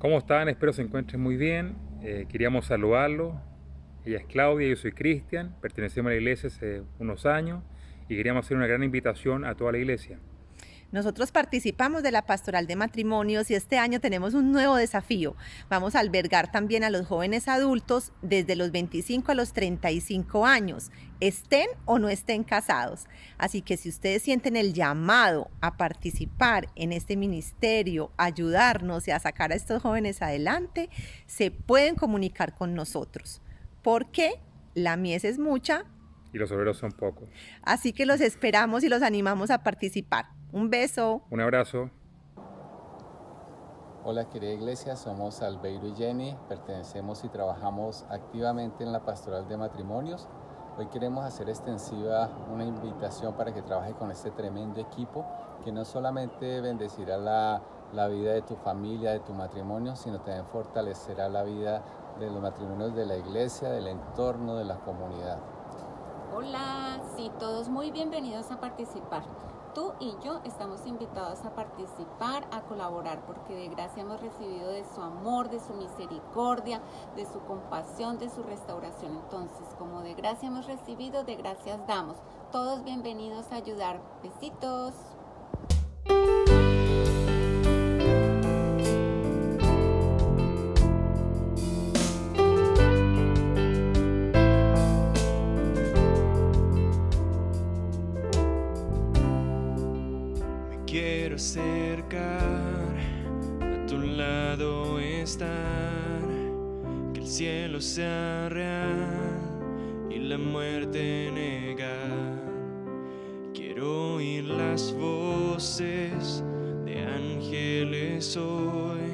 ¿Cómo están? Espero se encuentren muy bien. Queríamos saludarlos. Ella es Claudia, yo soy Cristian, pertenecemos a la iglesia hace unos años y queríamos hacer una gran invitación a toda la iglesia. Nosotros participamos de la Pastoral de Matrimonios y este año tenemos un nuevo desafío. Vamos a albergar también a los jóvenes adultos desde los 25 a los 35 años, estén o no estén casados. Así que si ustedes sienten el llamado a participar en este ministerio, ayudarnos y a sacar a estos jóvenes adelante, se pueden comunicar con nosotros, porque la mies es mucha. Y los obreros son pocos. Así que los esperamos y los animamos a participar. Un beso. Un abrazo. Hola querida iglesia, somos Albeiro y Jenny, pertenecemos y trabajamos activamente en la Pastoral de Matrimonios. Hoy queremos hacer extensiva una invitación para que trabaje con este tremendo equipo que no solamente bendecirá la vida de tu familia, de tu matrimonio, sino también fortalecerá la vida de los matrimonios de la iglesia, del entorno, de la comunidad. Hola, sí, todos muy bienvenidos a participar. Tú y yo estamos invitados a participar, a colaborar, porque de gracia hemos recibido de su amor, de su misericordia, de su compasión, de su restauración. Entonces, como de gracia hemos recibido, de gracias damos. Todos bienvenidos a ayudar. Besitos. Quiero acercar, a tu lado estar, que el cielo sea real y la muerte negar. Quiero oír las voces de ángeles hoy,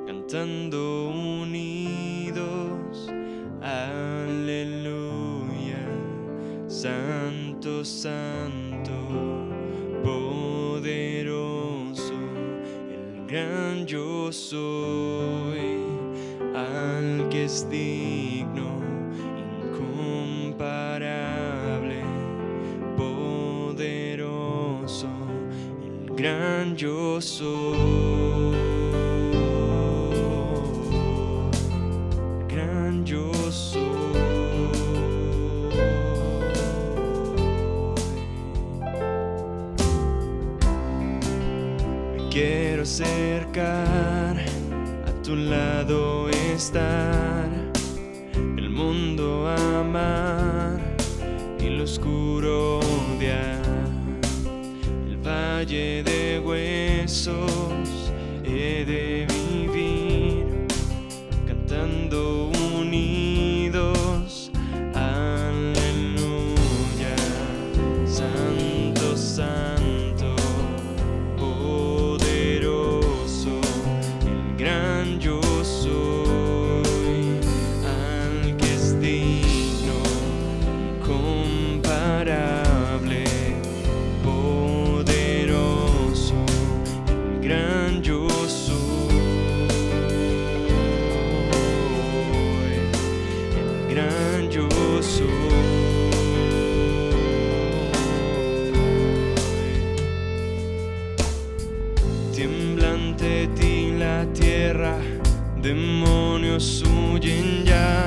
cantando unidos, aleluya, santo, santo, poderoso, el gran yo soy, al que es digno, incomparable, poderoso, el gran yo soy, el gran yo soy. Quiero acercar, a tu lado estar, el mundo amar y lo oscuro odiar, el valle de huesos he de vivir, cantando unidos, aleluya, santo, santo, poderoso, el gran yo soy, al que es digno, incomparable, poderoso, el gran yo soy, el gran yo soy. Tiembla ante ti la tierra, demonios huyen ya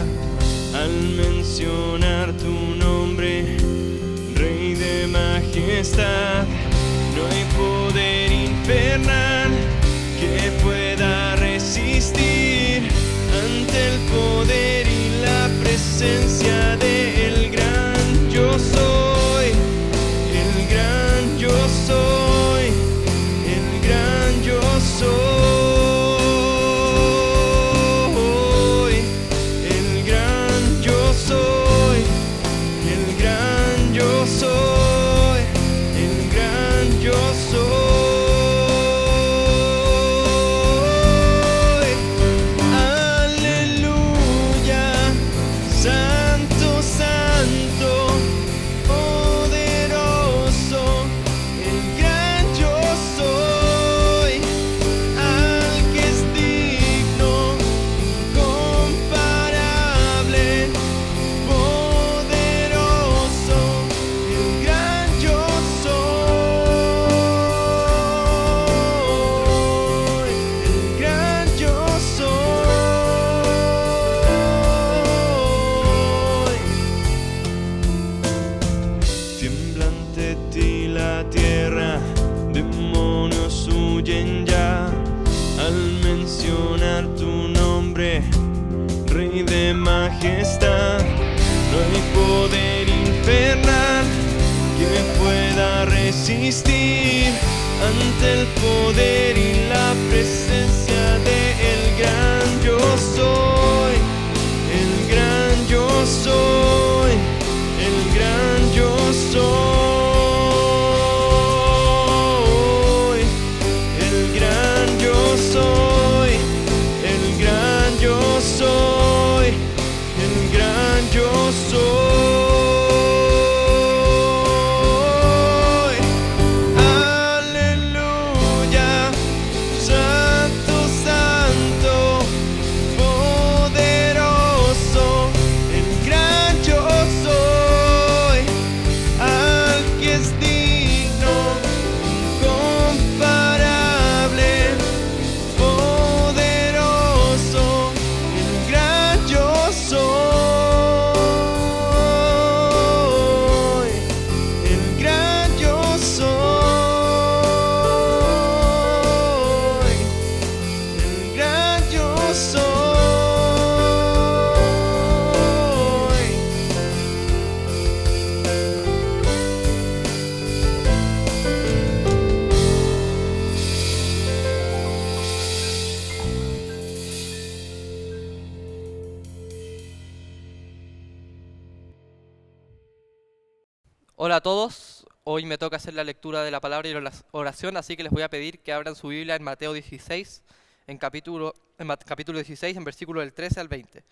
al mencionar tu nombre, Rey de majestad. No hay poder infernal que pueda resistir ante el poder y la presencia del gran yo soy, el gran yo soy, el gran yo soy, el gran yo soy, el gran yo soy, el gran yo soy. de majestad. No hay poder infernal que me pueda resistir ante el poder y la presencia del gran yo soy, el gran yo soy, el gran yo soy. Hola a todos, hoy me toca hacer la lectura de la palabra y la oración, así que les voy a pedir que abran su Biblia en Mateo 16, capítulo 16, en versículo del 13 al 20.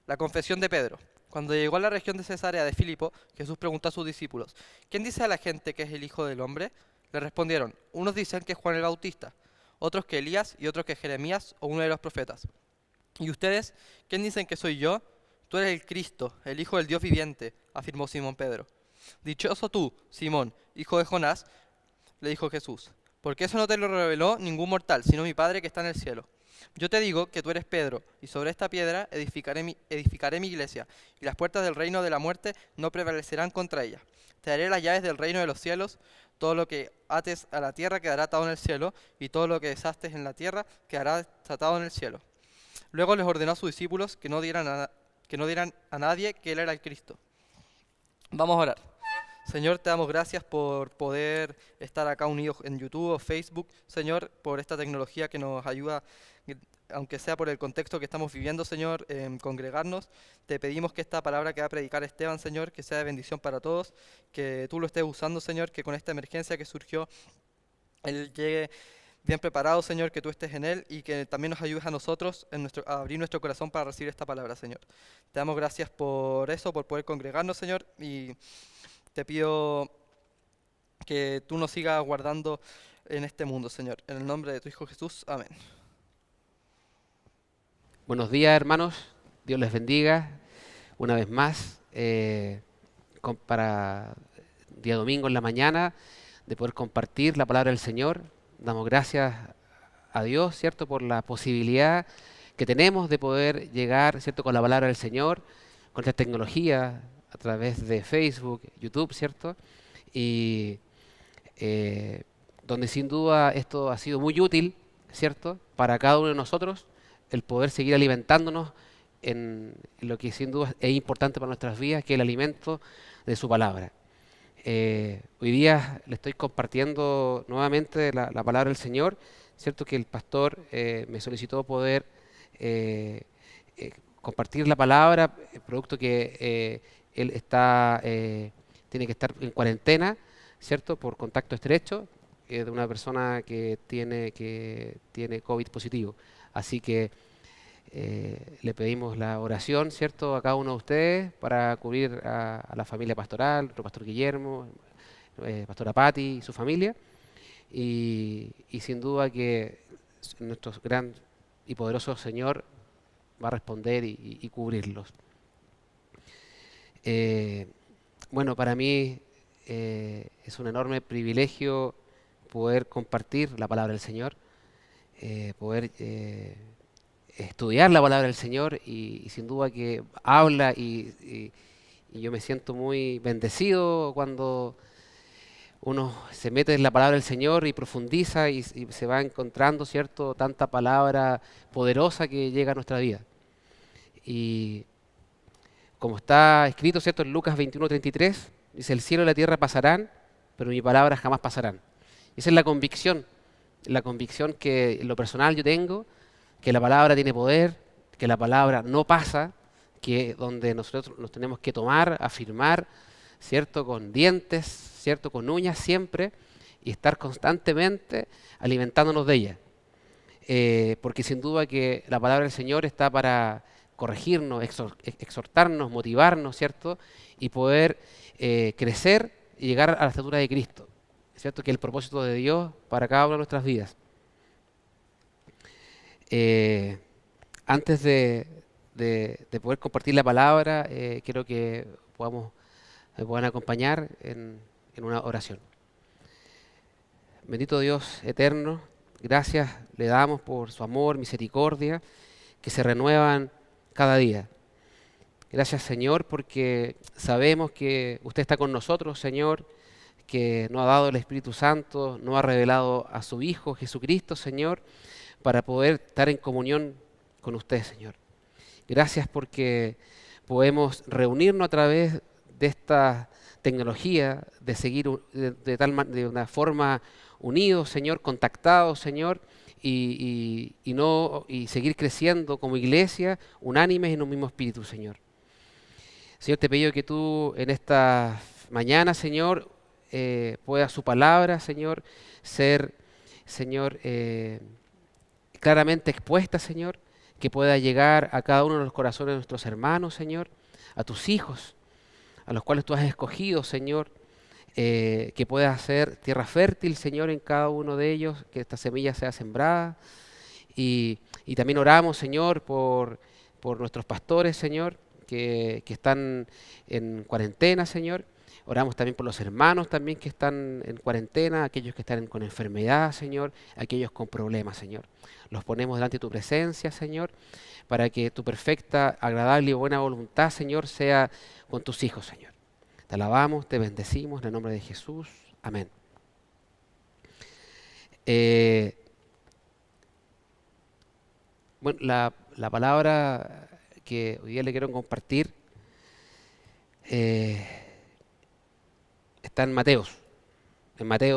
La confesión de Pedro. Cuando llegó a la región de Cesarea de Filipo, Jesús preguntó a sus discípulos, ¿quién dice a la gente que es el Hijo del Hombre? Le respondieron, unos dicen que es Juan el Bautista, otros que Elías y otros que Jeremías o uno de los profetas. ¿Y ustedes, quién dicen que soy yo? Tú eres el Cristo, el Hijo del Dios viviente, afirmó Simón Pedro. Dichoso tú, Simón, hijo de Jonás, le dijo Jesús, porque eso no te lo reveló ningún mortal, sino mi Padre que está en el cielo. Yo te digo que tú eres Pedro, y sobre esta piedra edificaré mi iglesia, y las puertas del reino de la muerte no prevalecerán contra ella. Te daré las llaves del reino de los cielos, todo lo que ates a la tierra quedará atado en el cielo, y todo lo que desates en la tierra quedará desatado en el cielo. Luego les ordenó a sus discípulos que no dieran a nadie que él era el Cristo. Vamos a orar. Señor, te damos gracias por poder estar acá unidos en YouTube o Facebook, Señor, por esta tecnología que nos ayuda, aunque sea por el contexto que estamos viviendo, Señor, en congregarnos. Te pedimos que esta palabra que va a predicar Esteban, Señor, que sea de bendición para todos, que tú lo estés usando, Señor, que con esta emergencia que surgió, él llegue bien preparado, Señor, que tú estés en él y que también nos ayudes a nosotros a abrir nuestro corazón para recibir esta palabra, Señor. Te damos gracias por eso, por poder congregarnos, Señor, y te pido que tú nos sigas guardando en este mundo, Señor. En el nombre de tu Hijo Jesús. Amén. Buenos días, hermanos. Dios les bendiga. Una vez más, para día domingo en la mañana, de poder compartir la palabra del Señor. Damos gracias a Dios, ¿cierto?, por la posibilidad que tenemos de poder llegar, ¿cierto?, con la palabra del Señor, con esta tecnología, a través de Facebook, YouTube, ¿cierto? Y donde sin duda esto ha sido muy útil, ¿cierto?, para cada uno de nosotros, el poder seguir alimentándonos en lo que sin duda es importante para nuestras vidas, que es el alimento de su palabra. Hoy día le estoy compartiendo nuevamente la palabra del Señor, ¿cierto?, que el pastor me solicitó poder compartir la palabra, producto que él tiene que estar en cuarentena, ¿cierto?, por contacto estrecho de una persona que tiene COVID positivo. Así que le pedimos la oración, ¿cierto?, a cada uno de ustedes para cubrir a la familia pastoral, nuestro pastor Guillermo, pastora Patti y su familia. Y sin duda que nuestro gran y poderoso Señor va a responder y cubrirlos. Bueno, para mí es un enorme privilegio poder compartir la palabra del Señor, poder estudiar la palabra del Señor y sin duda que habla y yo me siento muy bendecido cuando uno se mete en la palabra del Señor y profundiza y se va encontrando, ¿cierto?, tanta palabra poderosa que llega a nuestra vida. Y como está escrito, ¿cierto? En Lucas 21:33, dice, el cielo y la tierra pasarán, pero mi palabra jamás pasarán. Esa es la convicción que en lo personal yo tengo, que la palabra tiene poder, que la palabra no pasa, que donde nosotros nos tenemos que tomar, afirmar, ¿cierto? Con dientes, ¿cierto? Con uñas siempre, y estar constantemente alimentándonos de ella. Porque sin duda que la palabra del Señor está para corregirnos, exhortarnos, motivarnos, ¿cierto? Y poder crecer y llegar a la estatura de Cristo, ¿cierto? Que es el propósito de Dios para cada una de nuestras vidas. Antes de poder compartir la palabra, quiero que me puedan acompañar en una oración. Bendito Dios eterno, gracias le damos por su amor, misericordia, que se renuevan cada día. Gracias, Señor, porque sabemos que usted está con nosotros, Señor, que nos ha dado el Espíritu Santo, nos ha revelado a su Hijo Jesucristo, Señor, para poder estar en comunión con usted, Señor. Gracias porque podemos reunirnos a través de esta tecnología, de seguir de una forma unidos, Señor, contactados, Señor, y seguir creciendo como iglesia, unánimes en un mismo espíritu, Señor. Señor, te pido que tú en esta mañana, Señor, pueda su palabra, Señor, ser, Señor, claramente expuesta, Señor, que pueda llegar a cada uno de los corazones de nuestros hermanos, Señor, a tus hijos, a los cuales tú has escogido, Señor, que pueda ser tierra fértil, Señor, en cada uno de ellos, que esta semilla sea sembrada. Y también oramos, Señor, por nuestros pastores, Señor, que están en cuarentena, Señor. Oramos también por los hermanos también que están en cuarentena, aquellos que están con enfermedad, Señor, aquellos con problemas, Señor. Los ponemos delante de tu presencia, Señor, para que tu perfecta, agradable y buena voluntad, Señor, sea con tus hijos, Señor. Te alabamos, te bendecimos en el nombre de Jesús. Amén. Bueno, la palabra que hoy día le quiero compartir está en Mateo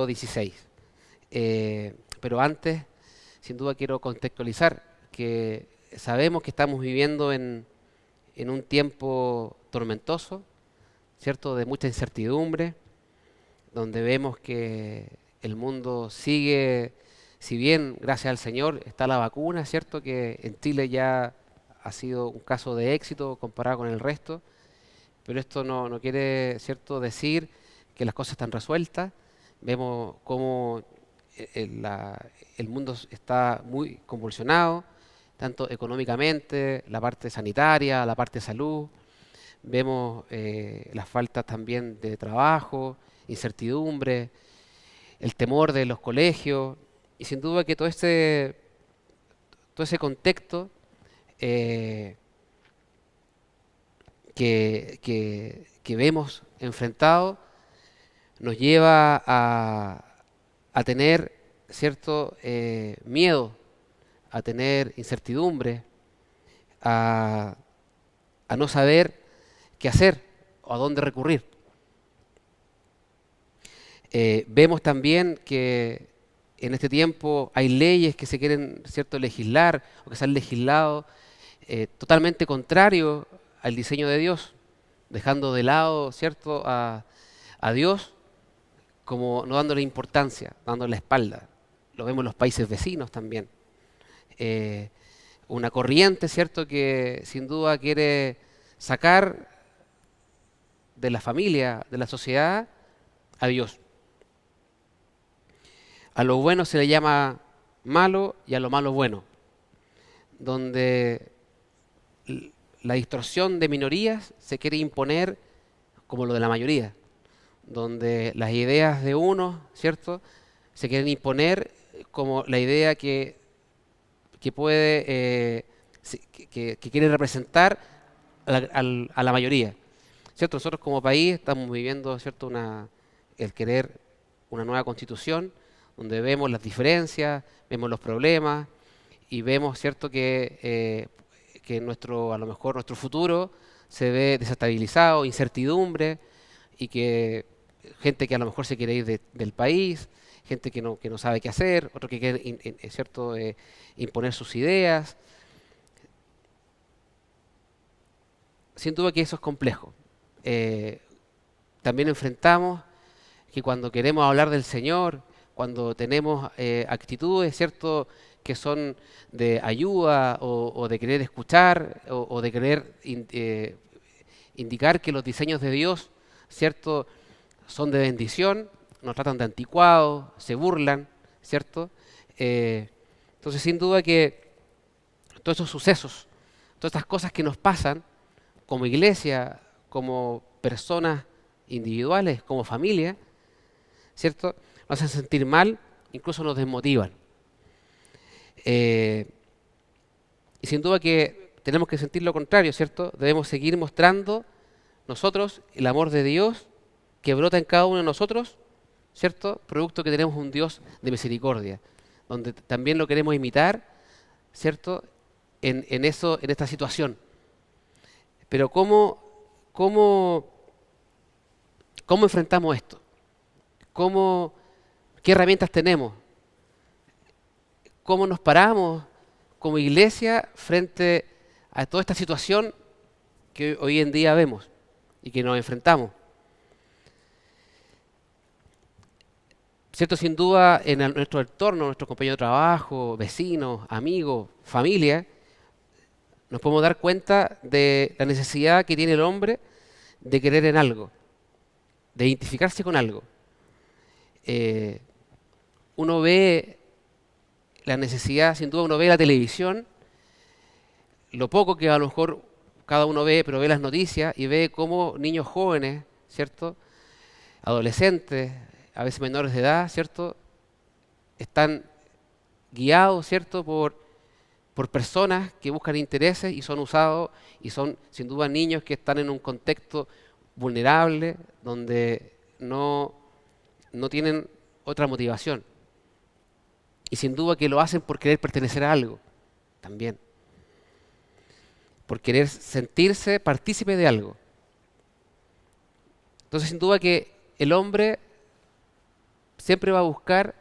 16. Pero antes, sin duda quiero contextualizar que sabemos que estamos viviendo en un tiempo tormentoso, ¿cierto? De mucha incertidumbre, donde vemos que el mundo sigue, si bien gracias al Señor está la vacuna, ¿cierto? Que en Chile ya ha sido un caso de éxito comparado con el resto, pero esto no quiere, ¿cierto?, decir que las cosas están resueltas. Vemos cómo el mundo está muy convulsionado, tanto económicamente, la parte sanitaria, la parte de salud. Vemos las faltas también de trabajo, incertidumbre, el temor de los colegios, y sin duda que todo ese contexto que vemos enfrentado nos lleva a tener cierto miedo, a tener incertidumbre, a no saber qué hacer o a dónde recurrir. Vemos también que en este tiempo hay leyes que se quieren, ¿cierto?, legislar o que se han legislado totalmente contrario al diseño de Dios, dejando de lado, ¿cierto?, a Dios, como no dándole importancia, dándole la espalda. Lo vemos en los países vecinos también. Una corriente, ¿cierto?, que sin duda quiere sacar de la familia, de la sociedad, a Dios. A lo bueno se le llama malo y a lo malo bueno, donde la distorsión de minorías se quiere imponer como lo de la mayoría, donde las ideas de unos, ¿cierto?, se quieren imponer como la idea que quiere representar a la mayoría. ¿Cierto? Nosotros como país estamos viviendo, ¿cierto?, el querer una nueva constitución, donde vemos las diferencias, vemos los problemas y vemos, ¿cierto?, que a lo mejor nuestro futuro se ve desestabilizado, incertidumbre, y que gente que a lo mejor se quiere ir del país, gente que no sabe qué hacer, otro que quiere ¿cierto? Imponer sus ideas. Sin duda que eso es complejo. También enfrentamos que cuando queremos hablar del Señor, cuando tenemos actitudes, ¿cierto?, que son de ayuda o de querer escuchar o de querer indicar que los diseños de Dios, ¿cierto?, son de bendición, nos tratan de anticuados, se burlan, ¿cierto? Entonces, sin duda que todos esos sucesos, todas estas cosas que nos pasan como iglesia, como personas individuales, como familia, ¿cierto?, nos hacen sentir mal, incluso nos desmotivan. Y sin duda que tenemos que sentir lo contrario, ¿cierto? Debemos seguir mostrando nosotros el amor de Dios que brota en cada uno de nosotros, ¿cierto? Producto que tenemos un Dios de misericordia, donde también lo queremos imitar, ¿cierto?, en esta situación. Pero ¿cómo enfrentamos esto? ¿Qué herramientas tenemos? ¿Cómo nos paramos como iglesia frente a toda esta situación que hoy en día vemos y que nos enfrentamos? ¿Cierto? Sin duda, en nuestro entorno, nuestros compañeros de trabajo, vecinos, amigos, familia, nos podemos dar cuenta de la necesidad que tiene el hombre de querer en algo, de identificarse con algo. Uno ve la necesidad, sin duda uno ve la televisión, lo poco que a lo mejor cada uno ve, pero ve las noticias y ve cómo niños jóvenes, ¿cierto?, adolescentes, a veces menores de edad, ¿cierto?, están guiados, ¿cierto?, por personas que buscan intereses y son usados, y son sin duda niños que están en un contexto vulnerable, donde no tienen otra motivación. Y sin duda que lo hacen por querer pertenecer a algo, también. Por querer sentirse partícipe de algo. Entonces, sin duda que el hombre siempre va a buscar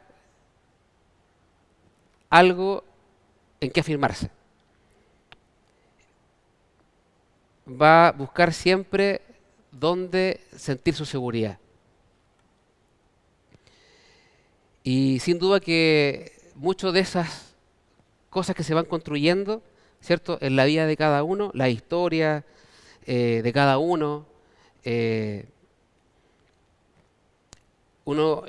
algo en que afirmarse. Va a buscar siempre dónde sentir su seguridad. Y sin duda que muchas de esas cosas que se van construyendo, ¿cierto?, en la vida de cada uno, la historia de cada uno, uno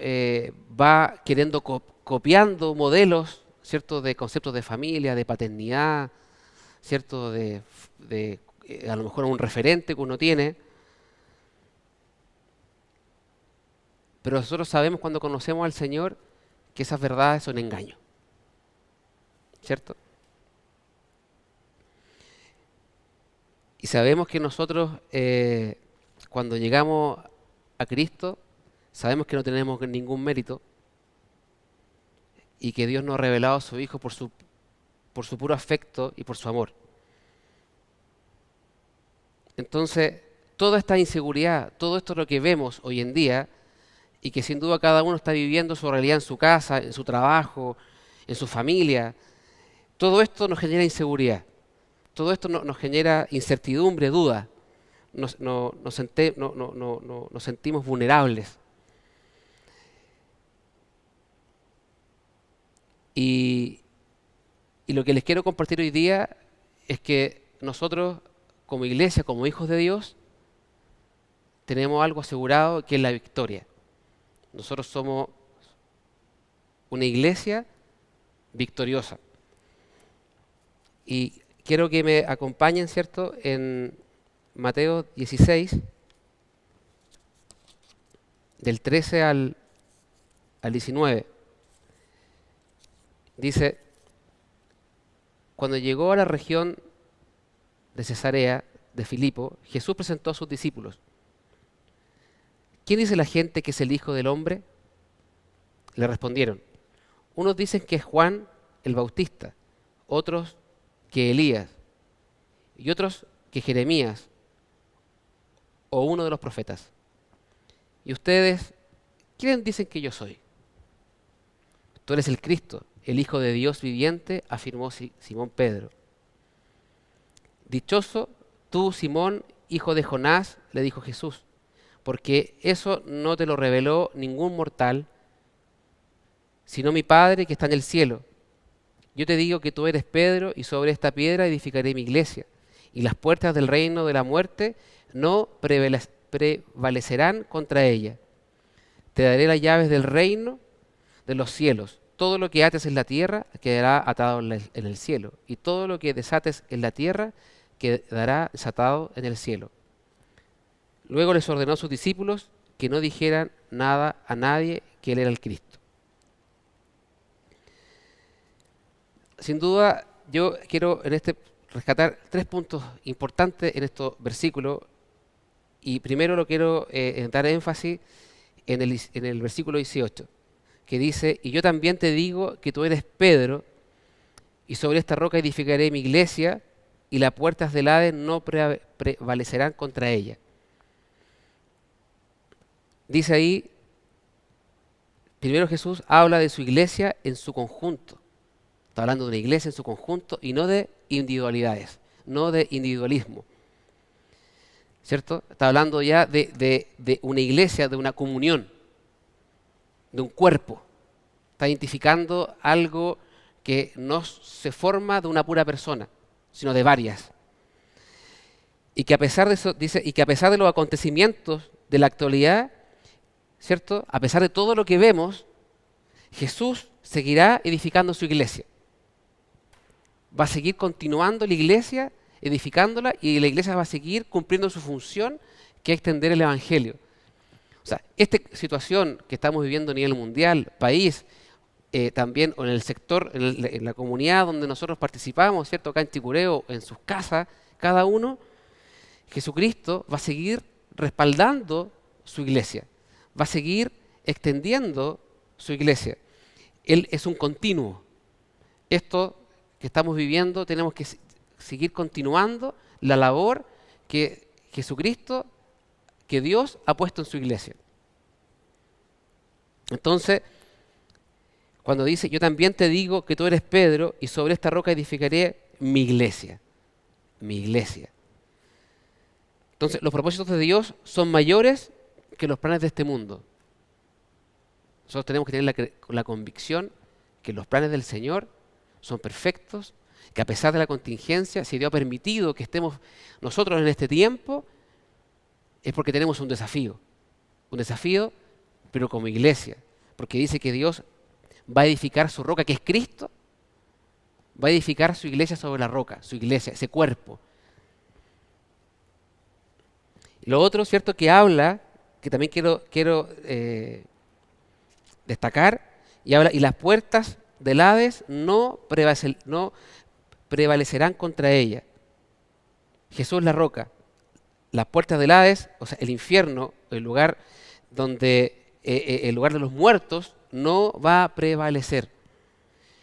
va queriendo copiando modelos, ¿cierto?, de conceptos de familia, de paternidad, ¿cierto?, de a lo mejor un referente que uno tiene. Pero nosotros sabemos cuando conocemos al Señor que esas verdades son engaños, ¿cierto? Y sabemos que nosotros cuando llegamos a Cristo, sabemos que no tenemos ningún mérito y que Dios nos ha revelado a su Hijo por su puro afecto y por su amor. Entonces, toda esta inseguridad, todo esto lo que vemos hoy en día, y que sin duda cada uno está viviendo su realidad en su casa, en su trabajo, en su familia, todo esto nos genera inseguridad, todo esto nos genera incertidumbre, duda, nos sentimos vulnerables. Y lo que les quiero compartir hoy día es que nosotros, como iglesia, como hijos de Dios, tenemos algo asegurado que es la victoria. Nosotros somos una iglesia victoriosa. Y quiero que me acompañen, ¿cierto?, en Mateo 16, del 13 al 19. Dice: cuando llegó a la región de Cesarea de Filipo, Jesús presentó a sus discípulos. ¿Quién dice la gente que es el Hijo del Hombre? Le respondieron: unos dicen que es Juan el Bautista, otros que Elías, y otros que Jeremías o uno de los profetas. Y ustedes, ¿quién dicen que yo soy? Tú eres el Cristo, el Hijo de Dios viviente, afirmó Simón Pedro. Dichoso tú, Simón, hijo de Jonás, le dijo Jesús, porque eso no te lo reveló ningún mortal, sino mi Padre que está en el cielo. Yo te digo que tú eres Pedro, y sobre esta piedra edificaré mi iglesia, y las puertas del reino de la muerte no prevalecerán contra ella. Te daré las llaves del reino de los cielos. Todo lo que ates en la tierra quedará atado en el cielo, y todo lo que desates en la tierra quedará desatado en el cielo. Luego les ordenó a sus discípulos que no dijeran nada a nadie que él era el Cristo. Sin duda, yo quiero rescatar 3 puntos importantes en estos versículos, y primero lo quiero dar énfasis en el versículo 18, que dice: y yo también te digo que tú eres Pedro, y sobre esta roca edificaré mi iglesia, y las puertas del Hades no prevalecerán contra ella. Dice ahí, primero Jesús habla de su iglesia en su conjunto. Está hablando de una iglesia en su conjunto y no de individualidades, no de individualismo. ¿Cierto? Está hablando ya de una iglesia, de una comunión, de un cuerpo. Está identificando algo que no se forma de una pura persona, sino de varias. Y que a pesar de eso, dice, y que a pesar de los acontecimientos de la actualidad, ¿cierto? A pesar de todo lo que vemos, Jesús seguirá edificando su iglesia. Va a seguir continuando la iglesia, edificándola, y la iglesia va a seguir cumpliendo su función, que es extender el evangelio. O sea, esta situación que estamos viviendo a nivel mundial, país, también en el sector, en la comunidad donde nosotros participamos, ¿cierto? Acá en Chicureo, en sus casas, cada uno, Jesucristo va a seguir respaldando su iglesia, va a seguir extendiendo su iglesia. Él es un continuo. Esto que estamos viviendo, tenemos que seguir continuando la labor que Jesucristo, que Dios ha puesto en su iglesia. Entonces, cuando dice, yo también te digo que tú eres Pedro, y sobre esta roca edificaré mi iglesia. Mi iglesia. Entonces, los propósitos de Dios son mayores que los planes de este mundo. Nosotros tenemos que tener la convicción que los planes del Señor son perfectos, que a pesar de la contingencia, si Dios ha permitido que estemos nosotros en este tiempo, es porque tenemos un desafío, pero como iglesia, porque dice que Dios va a edificar su roca, que es Cristo, va a edificar su iglesia sobre la roca, su iglesia, ese cuerpo. Lo otro, ¿cierto?, que habla, que también quiero destacar, y las puertas del Hades no prevalecerán contra ella. Jesús es la roca. Las puertas del Hades, o sea, el infierno, el lugar el lugar de los muertos, no va a prevalecer.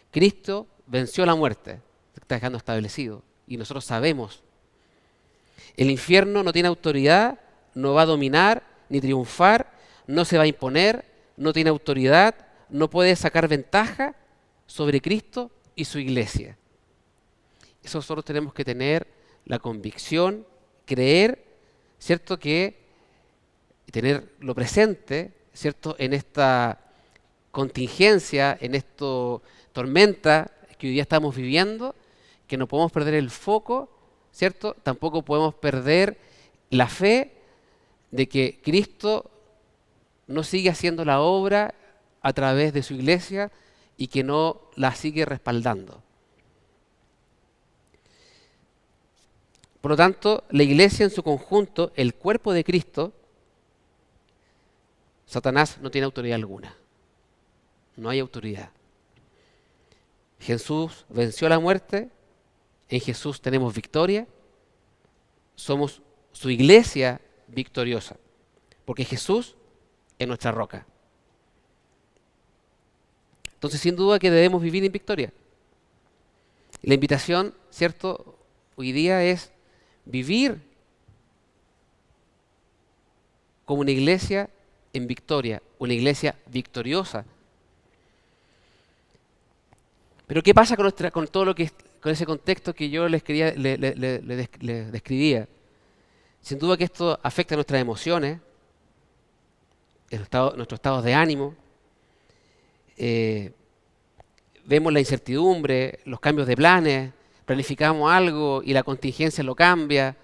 Cristo venció la muerte, está dejando establecido, y nosotros sabemos. El infierno no tiene autoridad, no va a dominar ni triunfar, no se va a imponer, no tiene autoridad, no puede sacar ventaja sobre Cristo y su iglesia. Eso nosotros tenemos que tener la convicción, creer, ¿cierto?, y tenerlo presente, ¿cierto?, en esta contingencia, en esta tormenta que hoy día estamos viviendo, que no podemos perder el foco, ¿cierto? Tampoco podemos perder la fe de que Cristo no sigue haciendo la obra a través de su iglesia y que no la sigue respaldando. Por lo tanto, la iglesia en su conjunto, el cuerpo de Cristo, Satanás no tiene autoridad alguna. No hay autoridad. Jesús venció la muerte, en Jesús tenemos victoria, somos su iglesia victoriosa, porque Jesús es nuestra roca. Entonces, sin duda que debemos vivir en victoria. La invitación, ¿cierto?, hoy día es vivir como una iglesia en victoria, una iglesia victoriosa. Pero ¿qué pasa con todo lo que con ese contexto que yo les describía? Sin duda que esto afecta a nuestras emociones, nuestros estados de ánimo. Vemos la incertidumbre, los cambios de planes, planificamos algo y la contingencia lo cambia,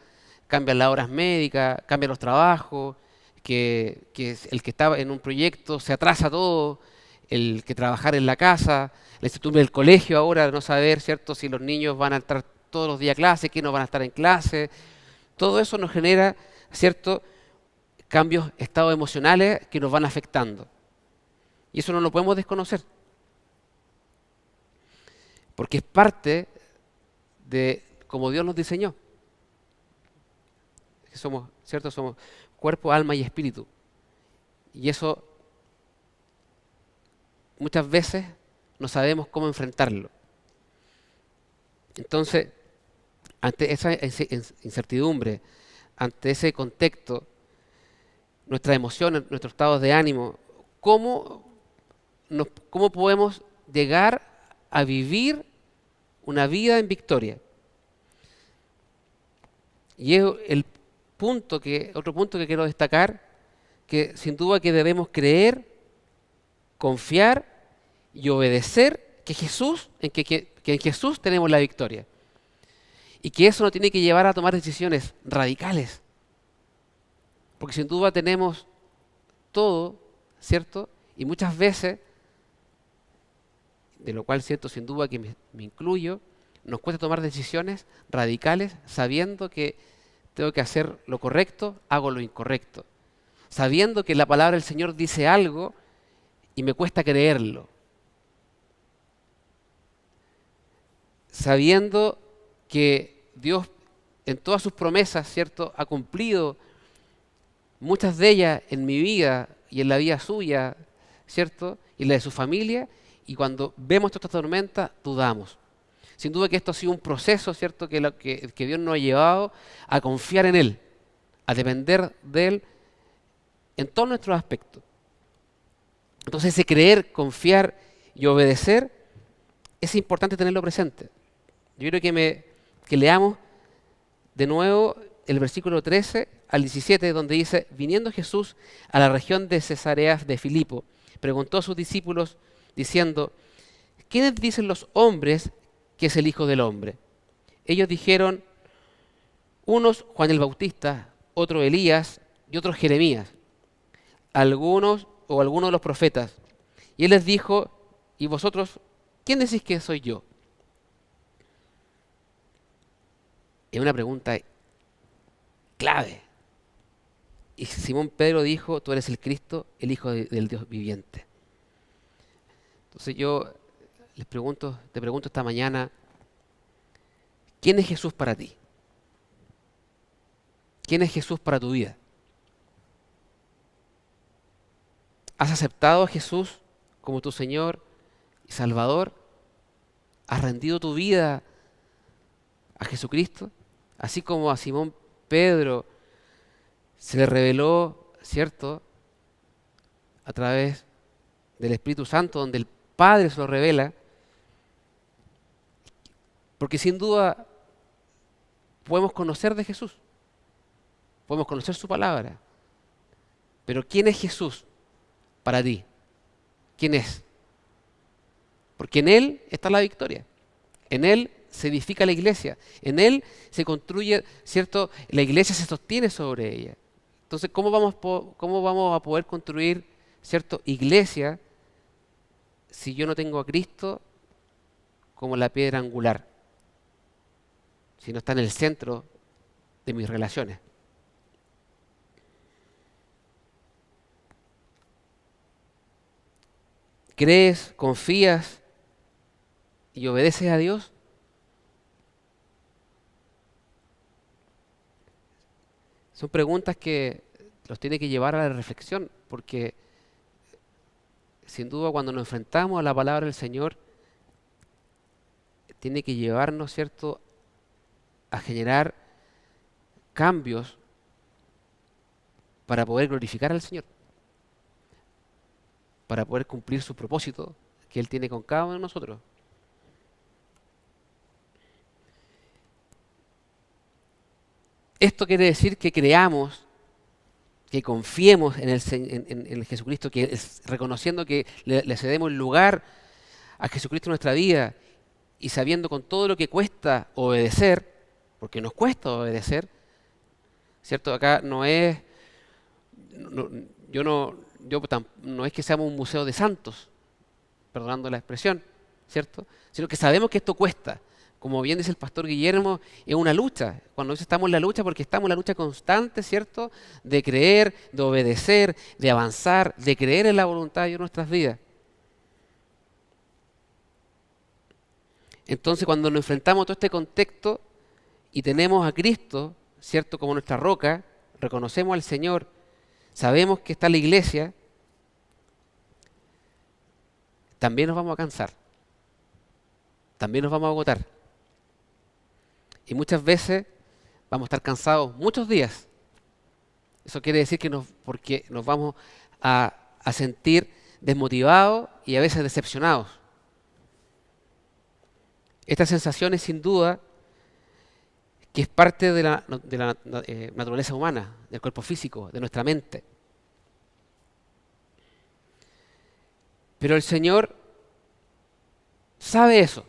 cambian las horas médicas, cambian los trabajos, que el que estaba en un proyecto se atrasa todo, el que trabajar en la casa, la incertidumbre del colegio ahora, de no saber, ¿cierto?, si los niños van a estar todos los días a clase, quiénes no van a estar en clase. Todo eso nos genera, ¿cierto?, cambios, estados emocionales que nos van afectando. Y eso no lo podemos desconocer. Porque es parte de cómo Dios nos diseñó. Somos, ¿cierto? Somos cuerpo, alma y espíritu. Y eso muchas veces no sabemos cómo enfrentarlo. Entonces, ante esa incertidumbre, ante ese contexto, nuestras emociones, nuestros estados de ánimo, ¿cómo podemos llegar a vivir una vida en victoria? Y es otro punto que quiero destacar, que sin duda que debemos creer, confiar y obedecer que en Jesús tenemos la victoria. Y que eso nos tiene que llevar a tomar decisiones radicales. Porque sin duda tenemos todo, ¿cierto? Y muchas veces, de lo cual cierto sin duda que me incluyo, nos cuesta tomar decisiones radicales sabiendo que tengo que hacer lo correcto, hago lo incorrecto. Sabiendo que la palabra del Señor dice algo y me cuesta creerlo. Sabiendo que Dios en todas sus promesas, ¿cierto?, ha cumplido muchas de ellas en mi vida y en la vida suya, ¿cierto?, y la de su familia, y cuando vemos toda esta tormenta, dudamos. Sin duda que esto ha sido un proceso, ¿cierto?, que Dios nos ha llevado a confiar en Él, a depender de Él en todos nuestros aspectos. Entonces ese creer, confiar y obedecer es importante tenerlo presente. Yo quiero que leamos de nuevo el versículo 13 al 17, donde dice: viniendo Jesús a la región de Cesarea de Filipo, preguntó a sus discípulos diciendo: ¿quiénes dicen los hombres que es el Hijo del Hombre? Ellos dijeron: unos Juan el Bautista, otro Elías y otros Jeremías, algunos de los profetas. Y él les dijo: ¿y vosotros quién decís que soy yo? Es una pregunta clave. Y Simón Pedro dijo: tú eres el Cristo, el Hijo del Dios viviente. Entonces yo te pregunto esta mañana: ¿quién es Jesús para ti? ¿Quién es Jesús para tu vida? ¿Has aceptado a Jesús como tu Señor y Salvador? ¿Has rendido tu vida a Jesucristo? Así como a Simón Pedro se le reveló, ¿cierto?, a través del Espíritu Santo, donde el Padre se lo revela. Porque sin duda podemos conocer de Jesús, podemos conocer su palabra. Pero ¿quién es Jesús para ti? ¿Quién es? Porque en Él está la victoria. En Él se edifica la iglesia. En Él se construye, ¿cierto? La iglesia se sostiene sobre ella. Entonces, ¿cómo vamos a poder construir, ¿cierto?, iglesia si yo no tengo a Cristo como la piedra angular? Si no está en el centro de mis relaciones. ¿Crees, confías y obedeces a Dios? Son preguntas que los tiene que llevar a la reflexión, porque sin duda cuando nos enfrentamos a la palabra del Señor, tiene que llevarnos, ¿cierto?, a generar cambios para poder glorificar al Señor, para poder cumplir su propósito que Él tiene con cada uno de nosotros. Esto quiere decir que creamos, que confiemos en Jesucristo, reconociendo que le cedemos el lugar a Jesucristo en nuestra vida y sabiendo con todo lo que cuesta obedecer, porque nos cuesta obedecer, ¿cierto? Acá no es, no es que seamos un museo de santos, perdonando la expresión, ¿cierto? Sino que sabemos que esto cuesta. Como bien dice el pastor Guillermo, es una lucha. Cuando dice estamos en la lucha, porque estamos en la lucha constante, ¿cierto? De creer, de obedecer, de avanzar, de creer en la voluntad de Dios en nuestras vidas. Entonces, cuando nos enfrentamos a todo este contexto y tenemos a Cristo, ¿cierto? Como nuestra roca, reconocemos al Señor, sabemos que está la iglesia, también nos vamos a cansar, también nos vamos a agotar. Y muchas veces vamos a estar cansados muchos días. Eso quiere decir que porque nos vamos a sentir desmotivados y a veces decepcionados. Esta sensación es sin duda que es parte de la naturaleza humana, del cuerpo físico, de nuestra mente. Pero el Señor sabe eso.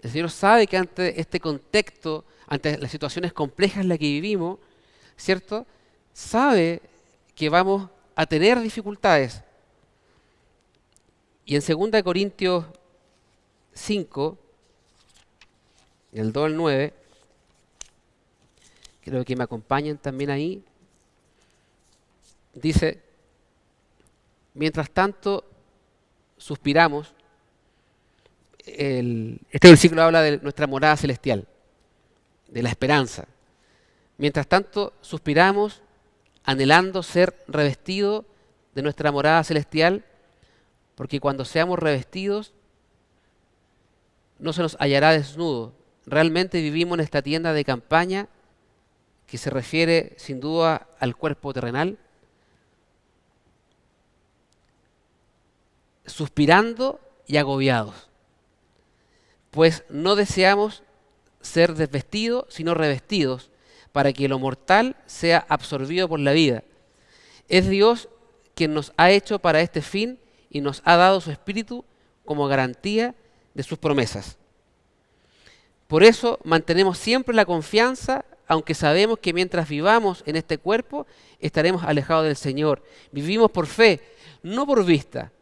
El Señor sabe que ante este contexto, ante las situaciones complejas en las que vivimos, ¿cierto? Sabe que vamos a tener dificultades. Y en 2 Corintios 5, del 2 al 9, creo que me acompañan también ahí, dice, mientras tanto suspiramos. Este versículo habla de nuestra morada celestial, de la esperanza. Mientras tanto, suspiramos anhelando ser revestidos de nuestra morada celestial, porque cuando seamos revestidos, no se nos hallará desnudo. Realmente vivimos en esta tienda de campaña que se refiere sin duda al cuerpo terrenal, suspirando y agobiados. Pues no deseamos ser desvestidos, sino revestidos, para que lo mortal sea absorbido por la vida. Es Dios quien nos ha hecho para este fin y nos ha dado su Espíritu como garantía de sus promesas. Por eso mantenemos siempre la confianza, aunque sabemos que mientras vivamos en este cuerpo, estaremos alejados del Señor. Vivimos por fe, no por vista.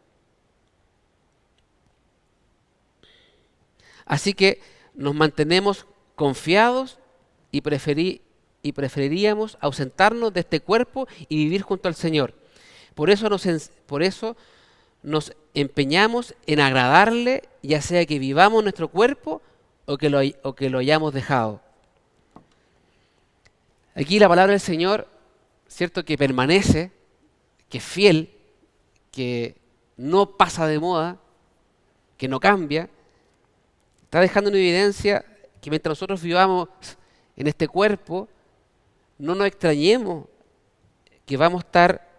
Así que nos mantenemos confiados y preferiríamos ausentarnos de este cuerpo y vivir junto al Señor. Por eso nos empeñamos en agradarle, ya sea que vivamos nuestro cuerpo o que lo hayamos dejado. Aquí la palabra del Señor, cierto, que permanece, que es fiel, que no pasa de moda, que no cambia, está dejando una evidencia que mientras nosotros vivamos en este cuerpo, no nos extrañemos que vamos a estar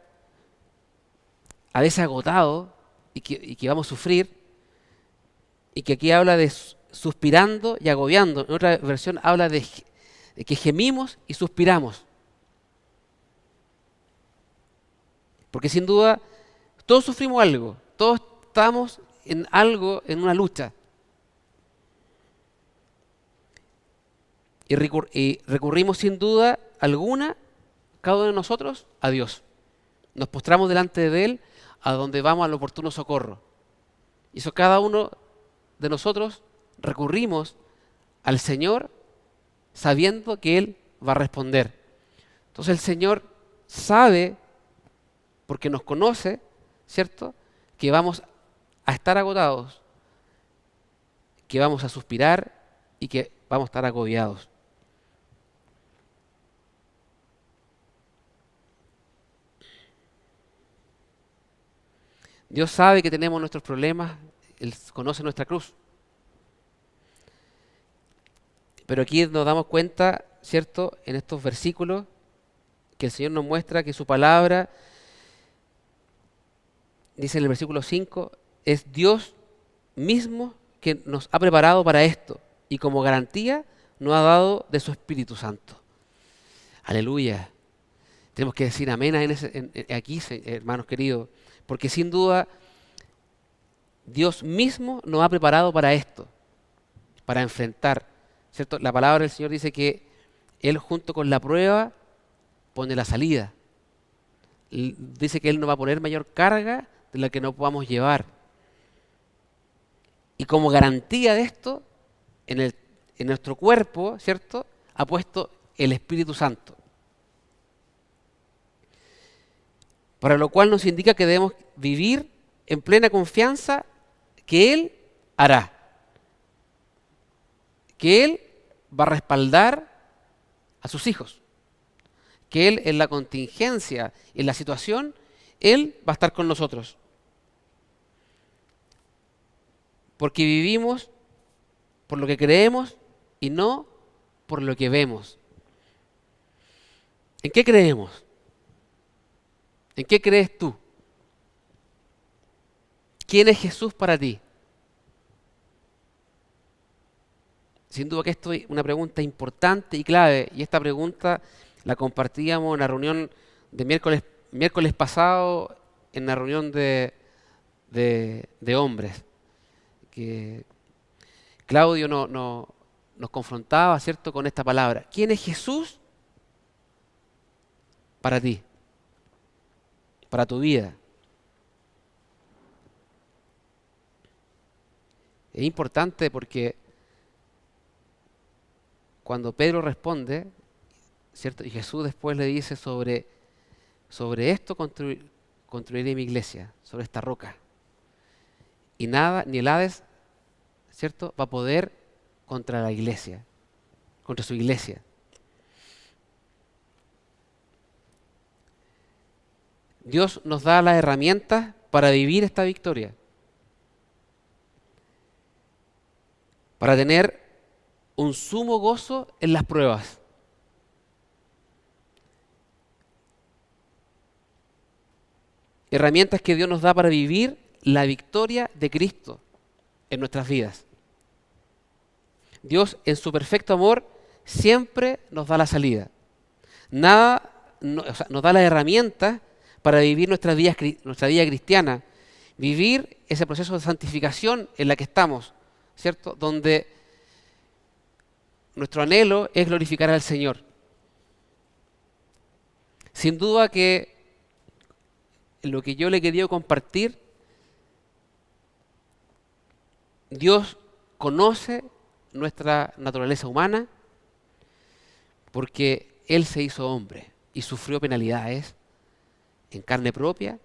a veces agotados y que vamos a sufrir, y que aquí habla de suspirando y agobiando. En otra versión habla de que gemimos y suspiramos. Porque sin duda todos sufrimos algo, todos estamos en algo, en una lucha. Y recurrimos sin duda alguna, cada uno de nosotros, a Dios. Nos postramos delante de Él, a donde vamos al oportuno socorro. Y eso cada uno de nosotros recurrimos al Señor sabiendo que Él va a responder. Entonces el Señor sabe, porque nos conoce, ¿cierto?, que vamos a estar agotados, que vamos a suspirar y que vamos a estar agobiados. Dios sabe que tenemos nuestros problemas, Él conoce nuestra cruz. Pero aquí nos damos cuenta, ¿cierto?, en estos versículos, que el Señor nos muestra que su palabra, dice en el versículo 5, es Dios mismo que nos ha preparado para esto y como garantía nos ha dado de su Espíritu Santo. Aleluya. Tenemos que decir amén aquí, hermanos queridos, porque sin duda Dios mismo nos ha preparado para esto, para enfrentar, ¿cierto? La palabra del Señor dice que Él junto con la prueba pone la salida. Dice que Él nos va a poner mayor carga de la que no podamos llevar. Y como garantía de esto, en nuestro cuerpo, ¿cierto?, ha puesto el Espíritu Santo. Para lo cual nos indica que debemos vivir en plena confianza que Él hará. Que Él va a respaldar a sus hijos. Que Él en la contingencia, en la situación, Él va a estar con nosotros. Porque vivimos por lo que creemos y no por lo que vemos. ¿En qué creemos? ¿En qué crees tú? ¿Quién es Jesús para ti? Sin duda que esto es una pregunta importante y clave, y esta pregunta la compartíamos en la reunión de miércoles pasado, en la reunión de hombres, que Claudio nos confrontaba, ¿cierto?, con esta palabra. ¿Quién es Jesús para ti? Para tu vida. Es importante porque cuando Pedro responde, ¿cierto?, y Jesús después le dice sobre esto construiré mi iglesia, sobre esta roca. Y nada, ni el Hades, ¿cierto?, va a poder contra la iglesia, contra su iglesia. Dios nos da las herramientas para vivir esta victoria, para tener un sumo gozo en las pruebas. Herramientas que Dios nos da para vivir la victoria de Cristo en nuestras vidas. Dios, en su perfecto amor, siempre nos da la salida. Nos da las herramientas para vivir nuestra vida cristiana, vivir ese proceso de santificación en la que estamos, ¿cierto?, donde nuestro anhelo es glorificar al Señor. Sin duda que lo que yo le he querido compartir, Dios conoce nuestra naturaleza humana porque Él se hizo hombre y sufrió penalidades en carne propia,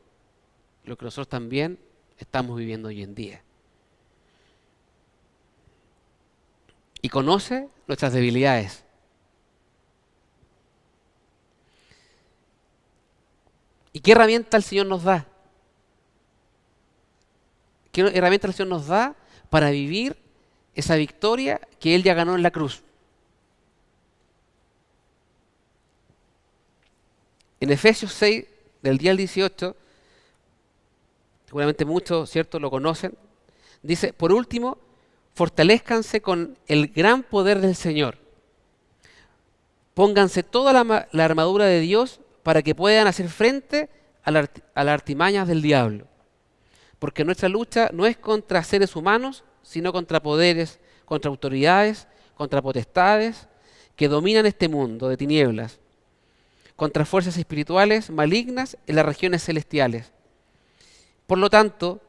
lo que nosotros también estamos viviendo hoy en día. Y conoce nuestras debilidades. ¿Y qué herramienta el Señor nos da? ¿Qué herramienta el Señor nos da para vivir esa victoria que Él ya ganó en la cruz? En Efesios 6, del 10 al 18, seguramente muchos, ¿cierto?, lo conocen, dice: por último, fortalezcanse con el gran poder del Señor. Pónganse toda la armadura de Dios para que puedan hacer frente a las artimañas del diablo. Porque nuestra lucha no es contra seres humanos, sino contra poderes, contra autoridades, contra potestades que dominan este mundo de tinieblas, contra fuerzas espirituales malignas en las regiones celestiales. Por lo tanto,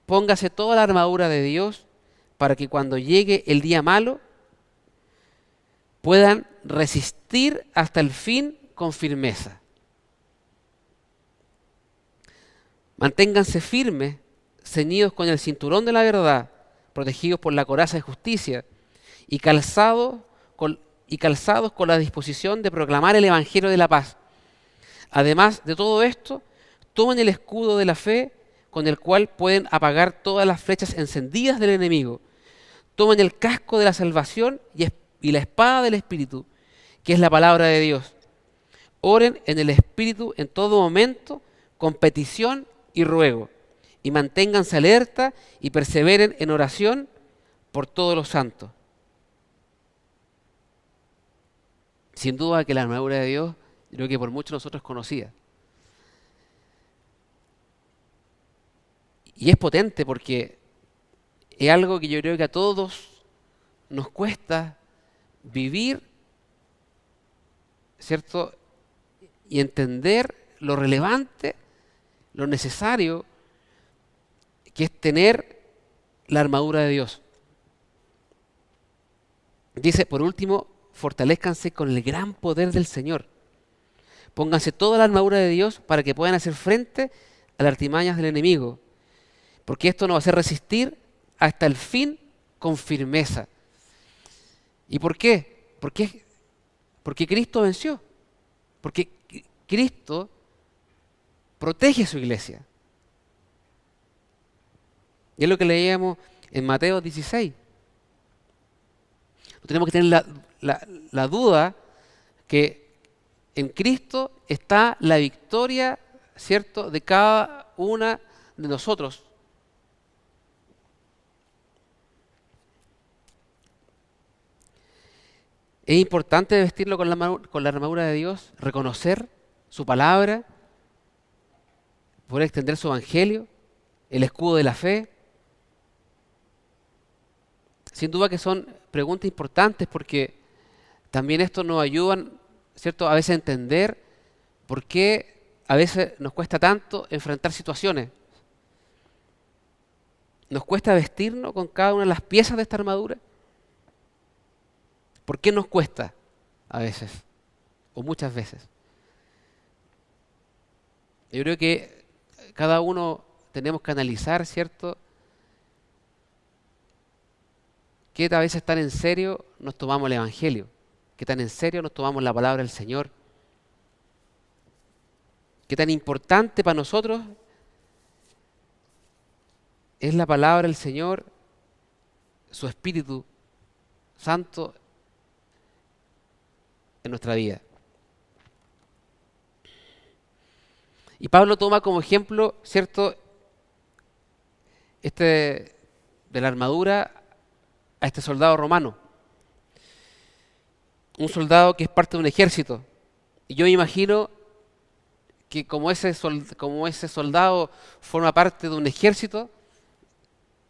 póngase toda la armadura de Dios para que cuando llegue el día malo puedan resistir hasta el fin con firmeza. Manténganse firmes, ceñidos con el cinturón de la verdad, protegidos por la coraza de justicia y calzados con la disposición de proclamar el Evangelio de la paz. Además de todo esto, tomen el escudo de la fe con el cual pueden apagar todas las flechas encendidas del enemigo. Tomen el casco de la salvación y la espada del Espíritu, que es la palabra de Dios. Oren en el Espíritu en todo momento, con petición y ruego, y manténganse alerta y perseveren en oración por todos los santos. Sin duda que la armadura de Dios, creo que por muchos nosotros conocida. Y es potente porque es algo que yo creo que a todos nos cuesta vivir, ¿cierto? Y entender lo relevante, lo necesario que es tener la armadura de Dios. Dice, por último, fortalezcanse con el gran poder del Señor. Pónganse toda la armadura de Dios para que puedan hacer frente a las artimañas del enemigo, porque esto nos va a hacer resistir hasta el fin con firmeza. ¿Y por qué? Porque Cristo venció. Porque Cristo protege a su iglesia. Y es lo que leíamos en Mateo 16. No tenemos que tener la duda que en Cristo está la victoria, ¿cierto?, de cada una de nosotros. Es importante vestirlo con la armadura de Dios, reconocer su palabra, poder extender su evangelio, el escudo de la fe. Sin duda que son preguntas importantes porque también esto nos ayuda, ¿cierto?, a veces a entender por qué a veces nos cuesta tanto enfrentar situaciones. Nos cuesta vestirnos con cada una de las piezas de esta armadura. ¿Por qué nos cuesta a veces? O muchas veces. Yo creo que cada uno tenemos que analizar, ¿cierto?, qué a veces tan en serio nos tomamos el Evangelio, qué tan en serio nos tomamos la palabra del Señor, qué tan importante para nosotros es la palabra del Señor, su Espíritu Santo en nuestra vida. Y Pablo toma como ejemplo, ¿cierto?, de la armadura a este soldado romano. Un soldado que es parte de un ejército. Y yo me imagino que como ese soldado forma parte de un ejército,